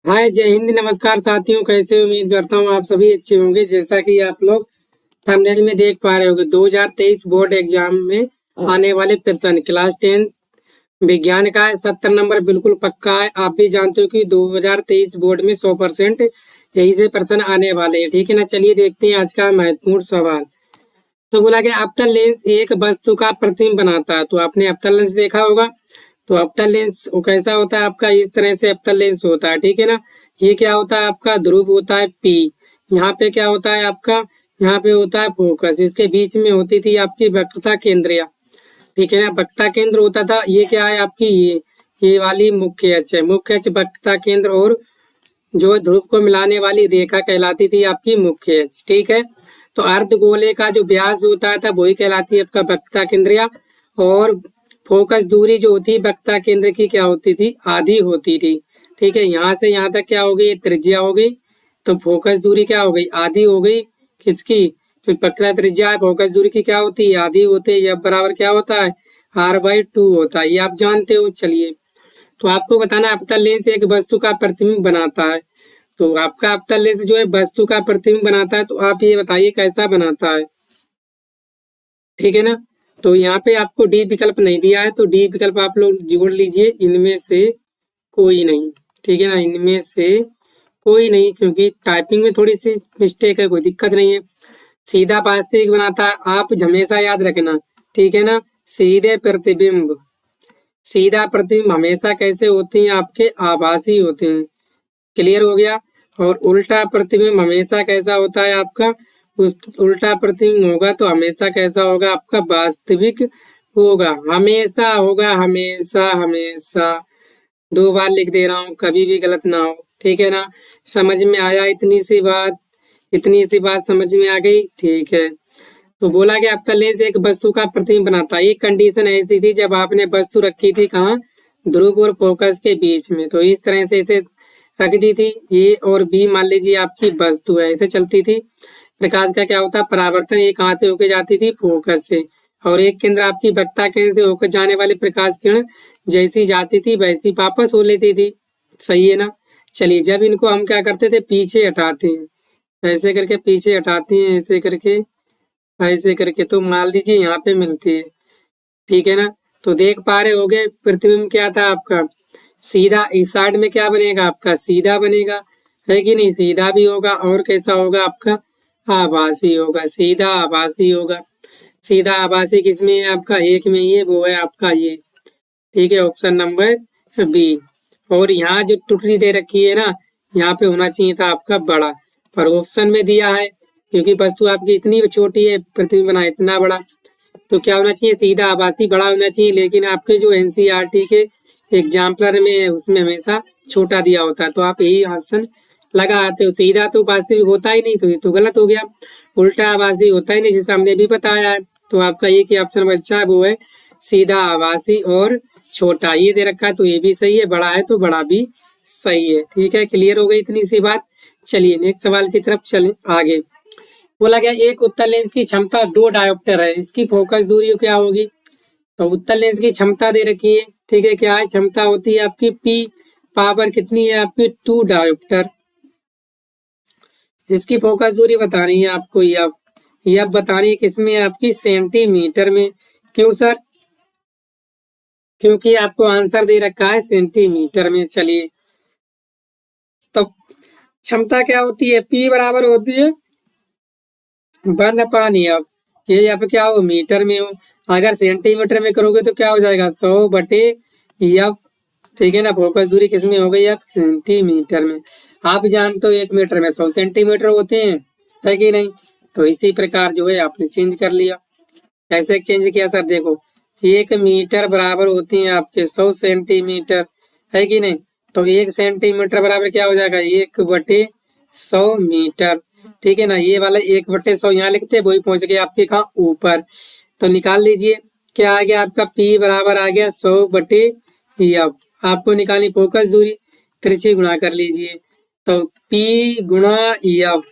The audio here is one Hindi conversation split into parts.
हाय, जय हिंद, नमस्कार साथियों। कैसे उम्मीद करता हूँ आप सभी अच्छे होंगे। जैसा कि आप लोग थंबनेल में देख पा रहे होंगे, 2023 बोर्ड एग्जाम में आने वाले प्रश्न क्लास 10 विज्ञान का 70 नंबर बिल्कुल पक्का है। आप भी जानते हो कि 2023 बोर्ड में 100% यही से प्रश्न आने वाले हैं। ठीक है ना। चलिए देखते हैं आज का महत्वपूर्ण सवाल। तो बोला गया अवतल लेंस एक वस्तु का प्रतिबिंब बनाता है। तो आपने अवतल लेंस देखा होगा। तो अवतल लेंस वो कैसा होता है आपका, इस तरह से अवतल लेंस होता है। ठीक है ना। ये क्या होता है आपका, ध्रुव होता है पी। यहाँ पे क्या होता है आपका, यहाँ पे होता है फोकस। इसके बीच में होती थी आपकी वक्रता केंद्रिया। ठीक है ना। वक्रता केंद्र होता था। ये क्या है आपकी, ये वाली मुख्य अक्ष है। मुख्य अक्ष वक्रता केंद्र और जो ध्रुव को मिलाने वाली रेखा कहलाती थी आपकी मुख्य अक्ष। ठीक है। तो अर्धगोले का जो व्यास होता था वही कहलाती है आपका वक्रता केंद्रिया। और फोकस दूरी जो होती है वक्रता केंद्र की क्या होती थी, आधी होती थी। ठीक है। यहाँ से यहाँ तक क्या हो गई, त्रिज्या हो गई। तो फोकस दूरी क्या हो गई, आधी हो गई। किसकी, जो वक्रता त्रिज्या है फोकस दूरी की क्या होती है, आधी होती है। F बराबर क्या होता है, R/2 होता है। ये आप जानते हो। चलिए, तो आपको बताना है अवतल लेंस एक वस्तु का प्रतिबिंब बनाता है। तो आपका अवतल लेंस जो है वस्तु का प्रतिबिंब बनाता है। तो आप ये बताइए कैसा बनाता है। ठीक है ना। तो यहाँ पे आपको डी विकल्प नहीं दिया है, तो डी विकल्प आप लोग जोड़ लीजिए, इनमें से कोई नहीं। ठीक है ना, इनमें से कोई नहीं, क्योंकि टाइपिंग में थोड़ी सी मिस्टेक है, कोई दिक्कत नहीं है। सीधा वास्तविक बनाता है, आप हमेशा याद रखना। ठीक है ना। सीधे प्रतिबिंब, सीधा प्रतिबिंब हमेशा कैसे होते हैं आपके, आभासी होते हैं। क्लियर हो गया। और उल्टा प्रतिबिंब हमेशा कैसा होता है आपका, उस उल्टा प्रतिबिंब होगा तो हमेशा कैसा होगा आपका, वास्तविक होगा। हमेशा होगा, हमेशा हमेशा। 2 बार लिख दे रहा हूँ, कभी भी गलत ना हो। ठीक है ना। समझ में आया इतनी सी बात, इतनी सी बात समझ में आ गई। ठीक है। तो बोला गया अवतल लेंस एक वस्तु का प्रतिबिंब बनाता है। एक कंडीशन ऐसी थी जब आपने वस्तु रखी थी कहाँ, ध्रुव और फोकस के बीच में। तो इस तरह से इसे रख दी थी। ए और बी मान लीजिए आपकी वस्तु है, ऐसे चलती थी। प्रकाश का क्या होता, परावर्तन एक कहाँ से होकर जाती थी, फोकस से। और एक केंद्र आपकी वक्रता केंद्र से होकर जाने वाले प्रकाश किरण जैसी जाती थी वैसी वापस हो लेती थी। सही है ना। चलिए, जब इनको हम क्या करते थे, पीछे हटाते हैं, ऐसे करके पीछे हटाते हैं, ऐसे करके ऐसे करके, तो मान लीजिए यहाँ पे मिलती है। ठीक है ना। तो देख पा रहे होगे प्रतिबिंब क्या था आपका, सीधा। इस साइड में क्या बनेगा आपका, सीधा बनेगा, है कि नहीं। सीधा भी होगा और कैसा होगा आपका, आभासी होगा। सीधा आभासी होगा। सीधा आभासी किसमें है आपका, एक में ही है, वो है आपका ये। ठीक है, ऑप्शन नंबर बी। और यहाँ जो टुकड़ी दे रखी है ना, यहाँ पे होना चाहिए था आपका बड़ा, पर ऑप्शन में दिया है क्योंकि वस्तु आपकी इतनी छोटी है, प्रतिबिंब बना इतना बड़ा। तो क्या होना चाहिए, सीधा आभासी बड़ा होना चाहिए। लेकिन आपके जो एनसीईआरटी के एग्जाम्पलर में है उसमें हमेशा छोटा दिया होता है। तो आप यही ऑप्शन लगा आते हो। सीधा तो वास्तविक होता ही नहीं, तो ये तो गलत हो गया। उल्टा आभासी होता ही नहीं, जैसे हमने भी बताया है। तो आपका एक ही ऑप्शन बचा है, वो है सीधा आभासी और छोटा। ये दे रखा है तो ये भी सही है, बड़ा है तो बड़ा भी सही है। ठीक है, क्लियर हो गई इतनी सी बात। चलिए नेक्स्ट सवाल की तरफ चलें आगे। बोला गया एक उत्तल लेंस की क्षमता 2 डायोप्टर है, इसकी फोकस दूरी क्या होगी। तो उत्तल लेंस की क्षमता दे रखी है। ठीक है, क्या है, क्षमता होती है आपकी पी, पावर कितनी है आपकी 2 डायोप्टर। इसकी फोकस दूरी बतानी है आपको, यह बतानी है किसमें, आपकी सेंटीमीटर में। क्यों सर, क्योंकि आपको आंसर दे रखा है सेंटीमीटर में। चलिए, तो क्षमता क्या होती है, पी बराबर होती है 1/F। ये यहाँ पे क्या हो, मीटर में हो। अगर सेंटीमीटर में करोगे तो क्या हो जाएगा, 100/F। ठीक है ना। फोकस दूरी किसमें हो गई, आप सेंटीमीटर में। आप जानते हो 1 मीटर में 100 सेंटीमीटर होते हैं, है कि नहीं। तो इसी प्रकार जो है आपने चेंज कर लिया। कैसे चेंज किया सर, देखो 1 मीटर बराबर होती हैं आपके 100 सेंटीमीटर, है कि नहीं। तो 1 सेंटीमीटर बराबर क्या हो जाएगा, 1/100 मीटर। ठीक है ना। ये वाला 1/100 यहाँ लिखते हैं, वही पहुंच गया आपके कहाँ, ऊपर। तो निकाल लीजिए, क्या आ गया आपका, P बराबर आ गया 100/F। आपको निकालनी फोकस दूरी, त्रिज्या गुणा कर लीजिए। तो P गुणा F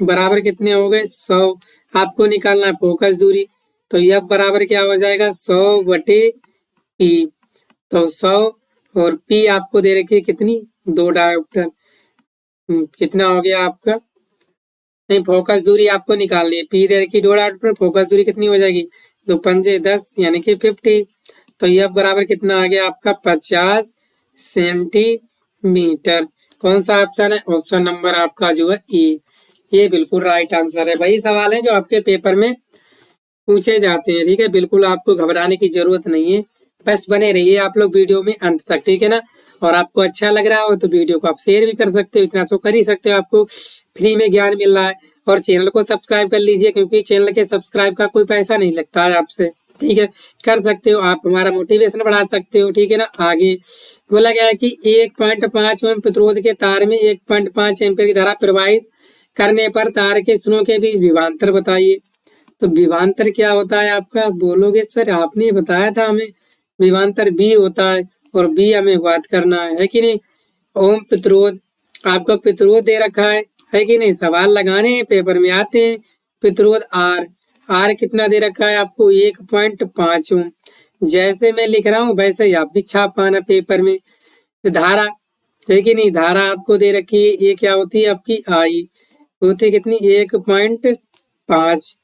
बराबर कितने हो गए, 100। आपको निकालना है फोकस दूरी, तो F बराबर क्या हो जाएगा, 100/P। तो 100 और P आपको दे रखी है कितनी, 2 डायोप्टर। कितना हो गया आपका, नहीं फोकस दूरी आपको निकालनी है। पी दे रखी डॉट पर, फोकस दूरी कितनी हो जाएगी, 2 पंजे 10 यानी कि 50। तो यह बराबर कितना आ गया आपका 50 सेंटीमीटर। कौन सा ऑप्शन है, ऑप्शन नंबर आपका जो है ई, ये बिल्कुल राइट आंसर है। वही सवाल है जो आपके पेपर में पूछे जाते हैं। ठीक है, बिल्कुल आपको घबराने की जरूरत नहीं है, बस बने रहिए आप लोग वीडियो में अंत तक। ठीक है ना, और आपको अच्छा लग रहा हो तो वीडियो को आप शेयर भी कर सकते हो, इतना तो कर ही सकते हो, आपको फ्री में ज्ञान मिल रहा है। और चैनल को सब्सक्राइब कर लीजिए, क्योंकि चैनल के सब्सक्राइब का कोई पैसा नहीं लगता है आपसे। ठीक है, कर सकते हो आप, हमारा मोटिवेशन बढ़ा सकते हो। ठीक है ना, आगे बोला गया है कि 1.5 ओम प्रतिरोध के तार में 1.5 एम्पीयर की धारा प्रवाहित करने पर तार के सुनों के बीच विभवांतर बताइए। तो विभवांतर क्या होता है आपका, बोलोगे सर आपने बताया था हमें, विभवांतर बी होता है, और बी हमें ज्ञात करना है कि नहीं। ओम प्रतिरोध, आपका प्रतिरोध दे रखा है कि नहीं, सवाल लगाने हैं पेपर में आते हैं। प्रतिरोध आर, आर कितना दे रखा है आपको, 1.5 ओम। जैसे मैं लिख रहा हूँ वैसे ही आप भी छाप पाना पेपर में। धारा है कि नहीं, धारा आपको दे रखी है, ये क्या होती है आपकी आई, होती कितनी 1.5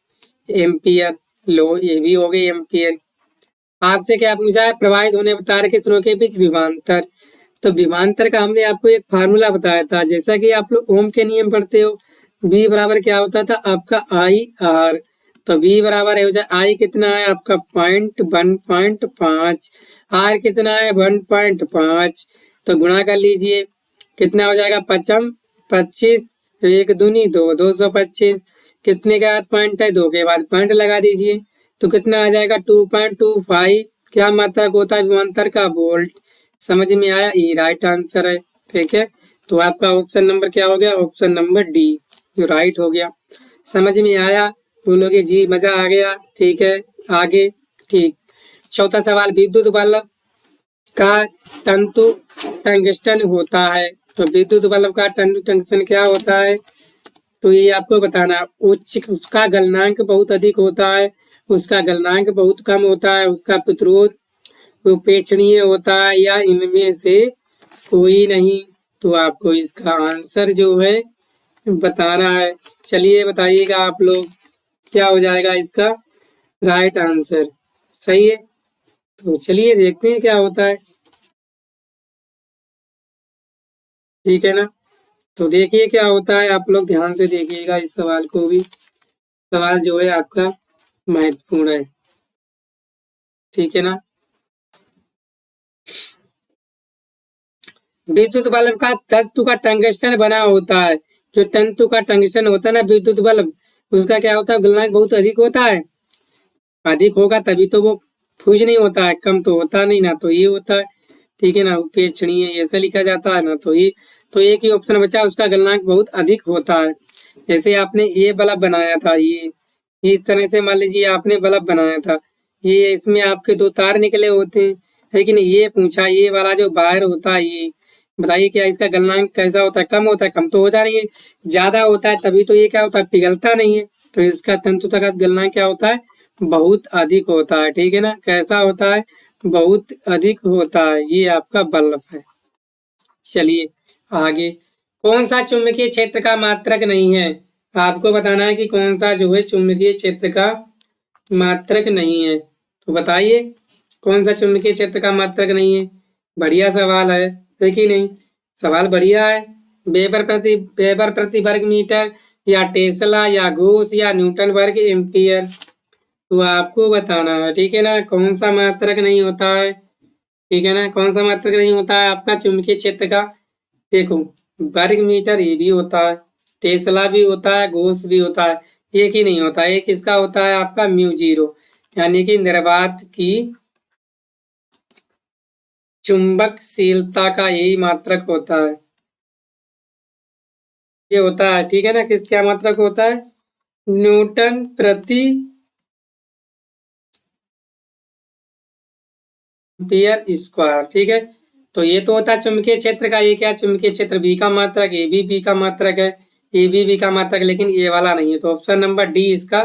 एम्पियर। लो ये भी हो गई एम्पियर। आपसे क्या पूछा है, प्रवाहित होने तार के सुनों के बीच विभवांतर। तो विभवांतर का हमने आपको एक फार्मूला बताया था, जैसा कि आप लोग ओम के नियम पढ़ते हो। V बराबर क्या होता था आपका आई आर। तो V बराबर हो जाए, आई कितना है आपका 1.5, आर कितना है 1.5। तो गुणा कर लीजिए, कितना हो जाएगा, पचम 25, एक दूनी दो, 225। कितने के बाद पॉइंट है, 2 के बाद पॉइंट लगा दीजिए, तो कितना आ जाएगा 2.25। क्या मात्रक होता है विभवांतर का, वोल्ट। समझ में आया, ये राइट आंसर है। ठीक है, तो आपका ऑप्शन नंबर क्या हो गया, ऑप्शन नंबर डी जो राइट हो गया। समझ में आया, बोलोगे जी मजा आ गया। ठीक है, आगे ठीक। चौथा सवाल, विद्युत बल्ब का तंतु टंगस्टन होता है। तो विद्युत बल्ब का तंतु टंगस्टन क्या होता है, तो ये आपको बताना। उच्च, उसका गलनांक बहुत अधिक होता है, उसका गलनांक बहुत कम होता है, उसका प्रतिरोध उपेक्षणीय होता है, या इनमें से कोई नहीं। तो आपको इसका आंसर जो है बताना है। चलिए बताइएगा आप लोग, क्या हो जाएगा इसका राइट आंसर। सही है, तो चलिए देखते हैं क्या होता है। ठीक है ना, तो देखिए क्या होता है, आप लोग ध्यान से देखिएगा इस सवाल को भी। सवाल जो है आपका महत्वपूर्ण है। ठीक है ना, विद्युत बल्ब का तंतु का टंगस्टन बना होता है। जो तंतु का टंगस्टन होता है ना विद्युत बल्ब, उसका क्या होता है, गलनांक बहुत अधिक होता है। अधिक होगा तभी तो वो फ्यूज नहीं होता है, कम तो होता नहीं ना, तो ये होता है। ठीक है ना, उपेक्षणीय ऐसा लिखा जाता है ना, तो ये, तो एक ही ऑप्शन बचा, उसका गलनांक बहुत अधिक होता है। जैसे आपने ये बल्ब बनाया था, ये इस तरह से मान लीजिए आपने बल्ब बनाया था, ये इसमें आपके 2 तार निकले होते हैं, लेकिन ये पूछा ये वाला जो वायर होता है, ये बताइए क्या इसका गलनांक कैसा होता है, कम होता है, कम तो होता नहीं है, ज्यादा होता है, तभी तो ये क्या होता है, पिघलता नहीं है। तो इसका तंतुता का गलनांक क्या होता है, बहुत अधिक होता है। ठीक है ना, कैसा होता है, बहुत अधिक होता है। ये आपका बल्ब है। चलिए आगे, कौन सा चुंबकीय क्षेत्र का मात्रक नहीं है। आपको बताना है कि कौन सा जो है चुंबकीय क्षेत्र का मात्रक नहीं है। तो बताइए कौन सा चुंबकीय क्षेत्र का मात्रक नहीं है। बढ़िया सवाल है कि नहीं, सवाल बढ़िया है। वेबर प्रति वर्ग मीटर, या टेस्ला, या गॉस, या न्यूटन वर्ग एम्पियर। तो आपको बताना है। ठीक है ना, कौन सा मात्रक नहीं होता है। ठीक है ना, कौन सा मात्रक नहीं होता है आपका चुंबकीय क्षेत्र का। देखो, वर्ग मीटर ये भी होता है, टेस्ला भी होता है, गॉस भी होता है, एक ही नहीं होता। एक इसका होता है आपका μ0, यानी कि निर्वात की चुंबकशीलता का यही मात्रक होता है, ये होता है। ठीक है ना, किस क्या मात्रक होता है, न्यूटन प्रति एम्पियर स्क्वायर। ठीक है, तो ये तो होता है चुंबकीय क्षेत्र का। ये क्या चुंबकीय क्षेत्र, बी का मात्रक, ए भी बी का मात्रक है, ए भी बी का मात्रक, लेकिन ये वाला नहीं है। तो ऑप्शन नंबर डी इसका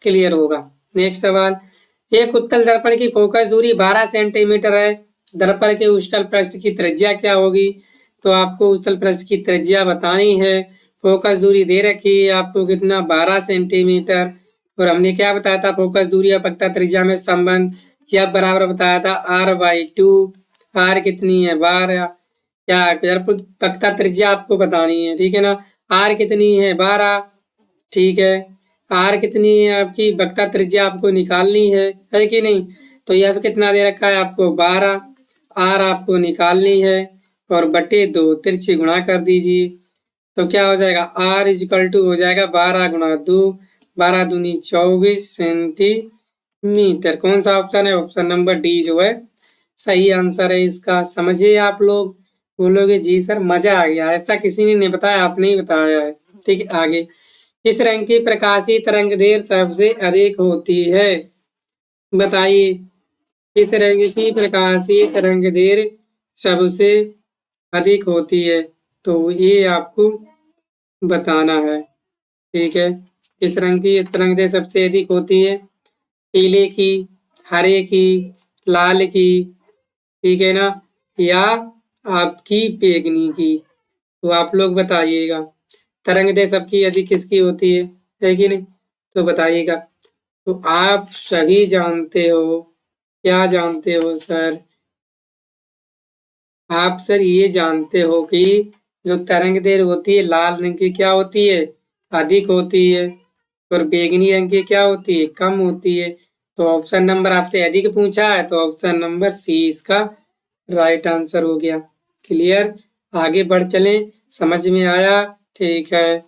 क्लियर होगा। नेक्स्ट सवाल, एक उत्तल दर्पण की फोकस दूरी 12 सेंटीमीटर है, दर्पण के उत्तल पृष्ठ की त्रिज्या क्या होगी। तो आपको उत्तल पृष्ठ की त्रिज्या बतानी है। फोकस दूरी दे रखी है आपको कितना 12 सेंटीमीटर। और हमने क्या बताया था फोकस दूरी और वक्रता त्रिज्या में संबंध, यह बराबर बताया था r/2। r कितनी है 12, क्या वक्रता त्रिज्या आपको बतानी है, ठीक है ना। r कितनी है 12, ठीक है। r कितनी है आपकी वक्रता त्रिज्या आपको निकालनी है कि नहीं। तो यह कितना दे रखा है आपको 12, r आपको निकालनी है और बटे 2 तिरछे गुणा कर दीजिए। तो क्या हो जाएगा r इजिकल टू हो जाएगा 12 गुणा 2, 12 दूनी 24 सेंटीमीटर। कौन सा ऑप्शन है, ऑप्शन नंबर डी जो है सही आंसर है इसका। समझिए आप लोग बोलोगे जी सर मजा आ गया, ऐसा किसी ने नहीं बताया, आपने ही बताया है। ठीक है, आगे किस रंग की प्रकाशीय तरंग दैर्घ्य सबसे अधिक होती है, बताइए। किस रंग की प्रकाशीय तरंग दैर्घ्य सबसे अधिक होती है, तो ये आपको बताना है, ठीक है। किस रंग की तरंग दैर्घ्य सबसे अधिक होती है, पीले की, हरे की, लाल की, ठीक है ना, या आपकी बैगनी की। तो आप लोग बताइएगा तरंग दैर्घ्य सबकी अधिक किसकी होती है कि नहीं, तो बताइएगा। तो आप सभी जानते हो, क्या जानते हो सर, आप सर ये जानते हो कि जो तरंग दैर्घ्य होती है लाल रंग की क्या होती है, अधिक होती है, और बैगनी रंग की क्या होती है, कम होती है। तो ऑप्शन नंबर आपसे अधिक पूछा है, तो ऑप्शन नंबर सी इसका राइट आंसर हो गया। क्लियर, आगे बढ़ चले, समझ में आया, ठीक है।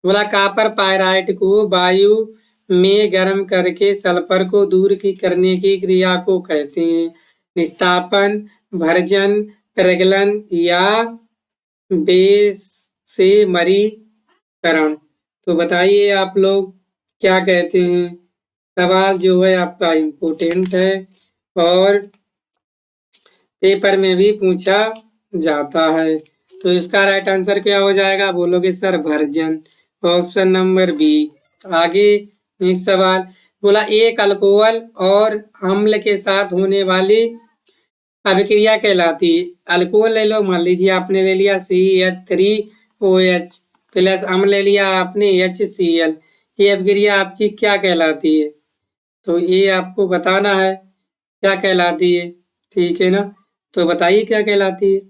बोला कॉपर पायराइट को वायु में गर्म करके सल्फर को दूर की करने की क्रिया को कहते हैं, निस्तापन, भर्जन, प्रगलन या बेसेमरीकरण। तो बताइए आप लोग क्या कहते हैं। सवाल जो है आपका इम्पोर्टेंट है और पेपर में भी पूछा जाता है। तो इसका राइट आंसर क्या हो जाएगा, बोलोगे सर भर्जन, ऑप्शन नंबर बी। आगे नेक्स्ट सवाल, बोला एक अल्कोहल और अम्ल के साथ होने वाली अभिक्रिया कहलाती है। अल्कोहल ले लो, मान लीजिए आपने ले लिया CH3OH प्लस अम्ल ले लिया आपने HCl, ये अभिक्रिया आपकी क्या कहलाती है, तो ये आपको बताना है क्या कहलाती है, ठीक है ना। तो बताइए क्या कहलाती है,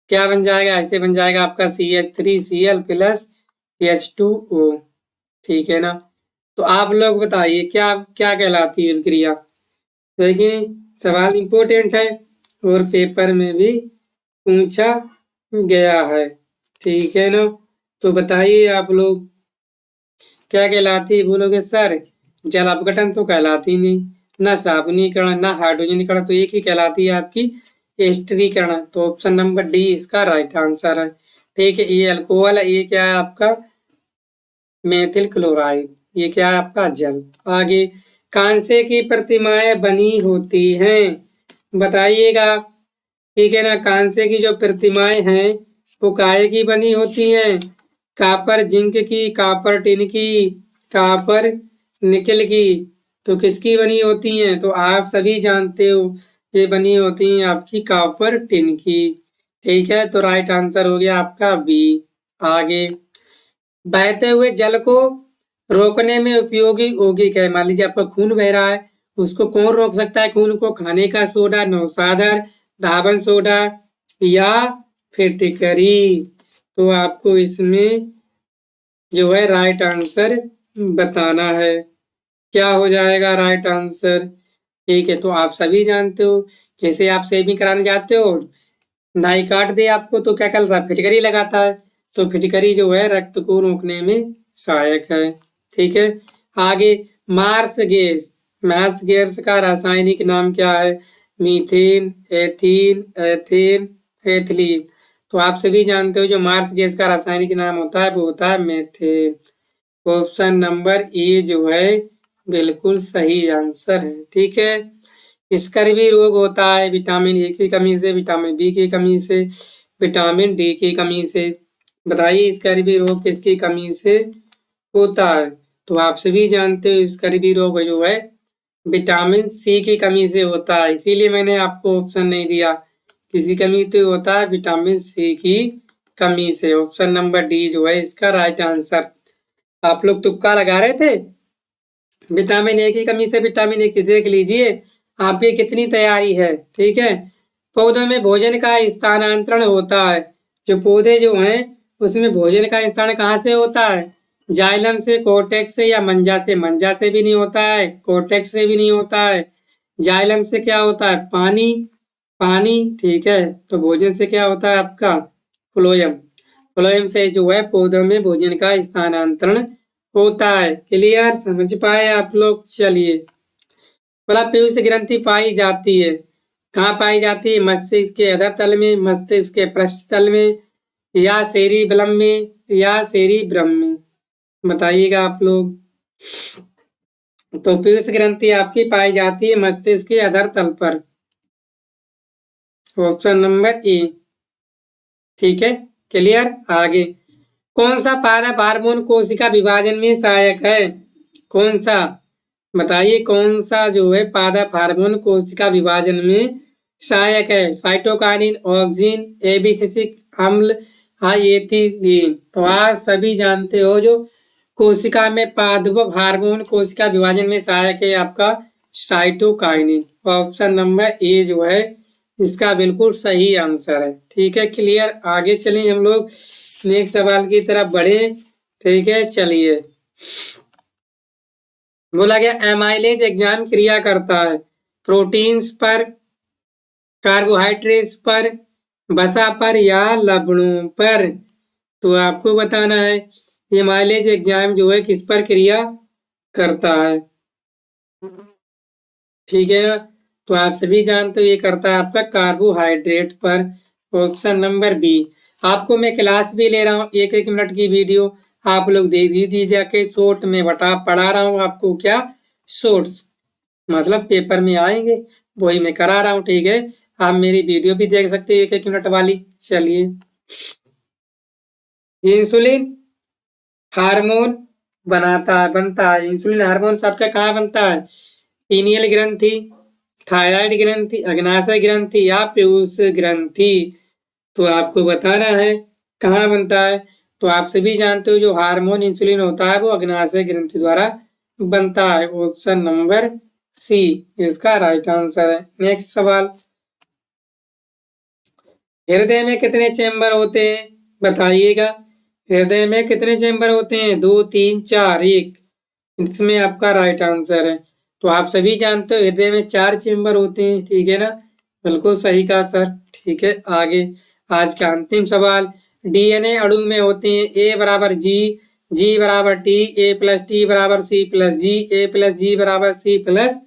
क्या बन जाएगा, ऐसे बन जाएगा आपका CH3Cl प्लस H2O, ठीक है ना। तो आप लोग बताइए क्या क्या कहलाती है अभिक्रिया। देखिए सवाल इम्पोर्टेंट है और पेपर में भी पूछा गया है, ठीक है ना। तो बताइए आप लोग क्या कहलाती है, बोलोगे सर जल अपघटन तो कहलाती नहीं, न साबुनीकरण, न हाइड्रोजनीकरण, तो एक ही कहलाती है आपकी एस्टरीकरण। तो ऑप्शन नंबर डी इसका राइट आंसर है, ठीक है। ये अल्कोहल है, ये क्या है आपका मेथिल क्लोराइड, ये क्या है आपका जल। आगे कांसे की प्रतिमाएं बनी होती हैं, बताइएगा, ठीक है ना। कांसे की जो प्रतिमाएं हैं वो काहे की बनी होती हैं, कापर जिंक की, कापर टिन की, कापर निकल की, तो किसकी बनी होती हैं, तो आप सभी जानते हो ये बनी होती हैं आपकी कापर टिन की, ठीक है। तो राइट आंसर हो गया आपका बी। आगे बहते हुए जल को रोकने में उपयोगी यौगिक है, मान लीजिए आपका खून बह रहा है, उसको कौन रोक सकता है खून को, खाने का सोडा, नौसादर, धावन सोडा या फिटकरी। तो आपको इसमें जो है राइट आंसर बताना है, क्या हो जाएगा राइट आंसर, ठीक है। तो आप सभी जानते हो, जैसे आप सेविंग कराने जाते हो, नाई काट दे आपको तो क्या करता है, फिटकरी लगाता है, तो फिटकरी जो है रक्त को रोकने में सहायक है, ठीक है। आगे मार्स गैस, मार्स गैस का रासायनिक नाम क्या है, मीथेन, एथीन, एथेन, एथिलीन। तो आप सभी जानते हो जो मार्स गैस का रासायनिक नाम होता है वो होता है मेथेन। ऑप्शन नंबर ए जो है बिल्कुल सही आंसर है, ठीक है। स्कर्वी रोग होता है विटामिन ए की कमी से, विटामिन बी की कमी से, विटामिन डी की कमी से। बताइए स्कर्वी रोग किसकी कमी से होता है, तो आप सभी जानते हो स्कर्वी रोग जो है विटामिन सी की कमी से होता है, इसीलिए मैंने आपको ऑप्शन नहीं दिया किसी कमी तो होता है विटामिन सी की कमी से। ऑप्शन नंबर डी जो है इसका राइट आंसर। आप लोग तुक्का लगा रहे थे विटामिन ए की कमी से विटामिन ए की, देख लीजिए आपकी कितनी तैयारी है। ठीक है, पौधों में भोजन का स्थानांतरण होता है। जो पौधे जो हैं उसमें भोजन का स्थान कहाँ से होता है? जाइलम से, कोर्टेक्स से या मंजा से? मंजा से भी नहीं होता है, कोर्टेक्स से भी नहीं होता है। जाइलम से क्या होता है? पानी, पानी। ठीक है, तो भोजन से क्या होता है आपका? फ्लोएम। फ्लोएम से जो है पौधों में भोजन का स्थानांतरण होता है। क्लियर, समझ पाए आप लोग? चलिए, बोला पीयूष ग्रंथि पाई जाती है, कहाँ पाई जाती है? मस्तिष्क के अधर तल में, मस्तिष्क के पृष्ठ तल में, या सेरिबलम में, या सेरिब्रम में? बताइएगा आप लोग। तो पीयूष ग्रंथि आपकी पाई जाती है मस्तिष्क के अधर तल पर। Option number A. ठीक है, क्लियर। आगे, कौन सा पादप हार्मोन कोशिका विभाजन में सहायक है? कौन सा? बताइए कौन सा जो है पादप हार्मोन कोशिका विभाजन में सहायक है? साइटोकाइनिन, ऑक्सिन, एबिसिसिक अम्ल, एथिलीन। तो आप सभी जानते हो जो कोशिका में पादप हार्मोन कोशिका विभाजन में सहायक है आपका साइटोकाइनिन। ऑप्शन नंबर ए जो है इसका बिल्कुल सही आंसर है। ठीक है, क्लियर। आगे चलिए हम लोग नेक्स्ट सवाल की तरफ बढ़े। ठीक है, चलिए। बोला गया एमाइलेज एंजाइम क्रिया करता है प्रोटीन्स पर, कार्बोहाइड्रेट्स पर, वसा पर या लवणों पर? तो आपको बताना है एमाइलेज एंजाइम जो है किस पर क्रिया करता है। ठीक है ना, तो आप सभी जानते हो ये करता है आपका कार्बोहाइड्रेट पर। Option number B. आपको मैं क्लास भी ले रहा हूँ, 1-1 मिनट की वीडियो आप लोग दे दीजिए जाके। शॉर्ट में पढ़ा रहा हूँ आपको, क्या शॉर्ट्स मतलब पेपर में आएंगे, वही मैं करा रहा हूँ। ठीक है, आप मेरी वीडियो भी देख सकते हो 1-1 मिनट वाली। चलिए, इंसुलिन हार्मोन बनता है। इंसुलिन हार्मोन सबका कहाँ बनता है? पीनियल ग्रंथि, थायराइड ग्रंथि, अग्नाशय ग्रंथि या पीयूष ग्रंथि? तो आपको बताना है कहाँ बनता है। तो आप सभी जानते हो जो हार्मोन इंसुलिन होता है वो अग्नाशय ग्रंथि द्वारा बनता है। ऑप्शन नंबर सी इसका राइट आंसर है। नेक्स्ट सवाल, हृदय में कितने चैम्बर होते हैं? बताइएगा, हृदय में कितने चैम्बर होते हैं? 2, 3, 4, 1? इसमें आपका राइट आंसर है। तो आप सभी जानते हो हृदय में 4 चैम्बर होते हैं। ठीक है ना, बिल्कुल सही कहा सर। ठीक है, आगे आज का अंतिम सवाल, डीएनए अणु में होते हैं ए बराबर जी, जी बराबर टी, ए प्लस टी बराबर सी प्लस जी, ए प्लस जी बराबर सी प्लस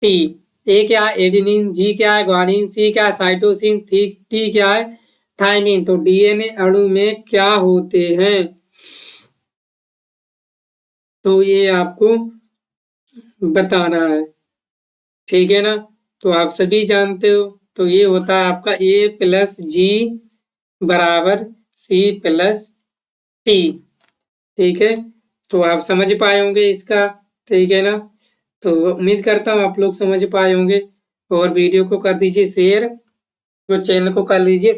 टी। ए क्या है? एडेनिन, जी क्या है? ग्वानिन, सी क्या है? साइटोसिन, टी क्या है? थाइमिन। तो डीएनए अणु में क्या होते हैं? तो ये आपको बताना है। ठीक है ना, तो आप सभी जानते हो तो ये होता है आपका ए प्लस जी बराबर सी प्लस टी। ठीक है, तो आप समझ पाए होंगे इसका। ठीक है ना, तो उम्मीद करता हूँ आप लोग समझ पाए होंगे। और वीडियो को कर दीजिए शेयर, तो चैनल को कर लीजिए